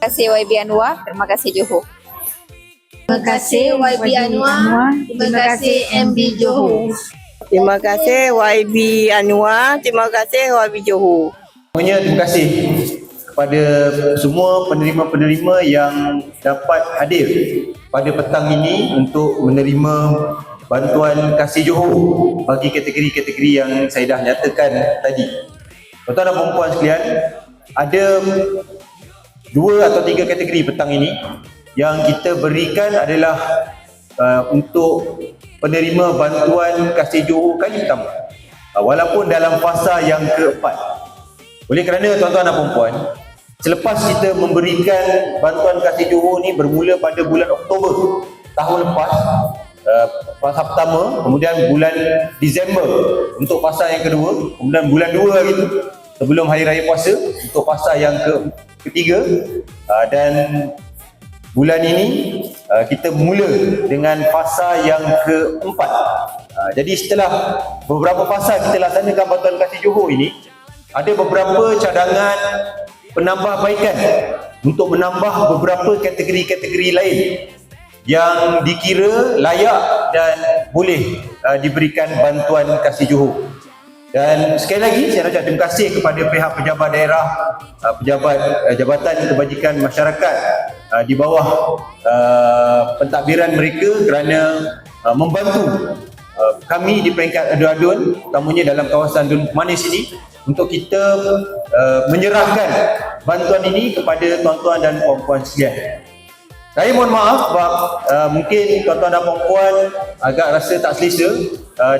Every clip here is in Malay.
kasih YB Anwar, terima kasih Johor. Terima kasih YB Anwar. Terima kasih MB Johor. Terima kasih YB Anwar. Terima kasih YB Johor. Semuanya terima kasih kepada semua penerima-penerima yang dapat hadir pada petang ini untuk menerima bantuan Kasih Johor bagi kategori-kategori yang saya dah nyatakan tadi. Tuan-tuan dan puan-puan sekalian, ada 2 atau 3 kategori petang ini yang kita berikan adalah untuk penerima bantuan Kasih Johor kali pertama, walaupun dalam fasa yang keempat. Oleh kerana tuan-tuan dan puan-puan, selepas kita memberikan bantuan Kasih Johor ni bermula pada bulan Oktober tahun lepas, fasa pertama, kemudian bulan Disember untuk fasa yang kedua, kemudian bulan 2 hari itu sebelum Hari Raya Puasa untuk fasa yang ketiga, dan bulan ini kita mula dengan fasa yang keempat. Jadi setelah beberapa fasa kita laksanakan bantuan Kasih Johor ini, ada beberapa cadangan penambahbaikan untuk menambah beberapa kategori-kategori lain yang dikira layak dan boleh diberikan bantuan Kasih Johor. Dan sekali lagi saya nak ucap terima kasih kepada pihak pejabat daerah, pejabat Jabatan Kebajikan Masyarakat di bawah pentadbiran mereka kerana membantu kami di peringkat adu-adun, utamanya dalam kawasan Dun Manis ini, untuk kita menyerahkan bantuan ini kepada tuan-tuan dan puan-puan sekalian. Saya mohon maaf sebab mungkin tuan-tuan dan puan-puan agak rasa tak selesa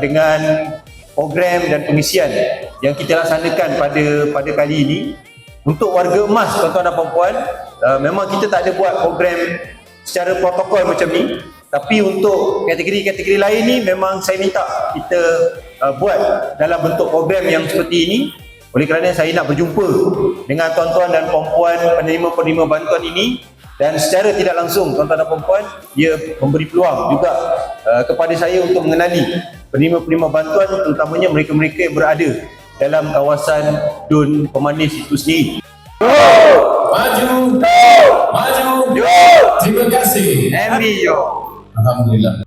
dengan program dan pengisian yang kita laksanakan pada kali ini. Untuk warga emas tuan-tuan dan puan-puan, memang kita tak ada buat program secara protokol macam ni, tapi untuk kategori-kategori lain ni memang saya minta kita buat dalam bentuk program yang seperti ini. Oleh kerana saya nak berjumpa dengan tuan-tuan dan puan-puan penerima-penerima bantuan ini, dan secara tidak langsung tuan-tuan dan puan-puan, dia memberi peluang juga kepada saya untuk mengenali penerima-penerima bantuan, terutamanya mereka-mereka yang berada dalam kawasan Dun Pemanis itu sendiri. Maju, maju, terima kasih. MB Johor. Alhamdulillah.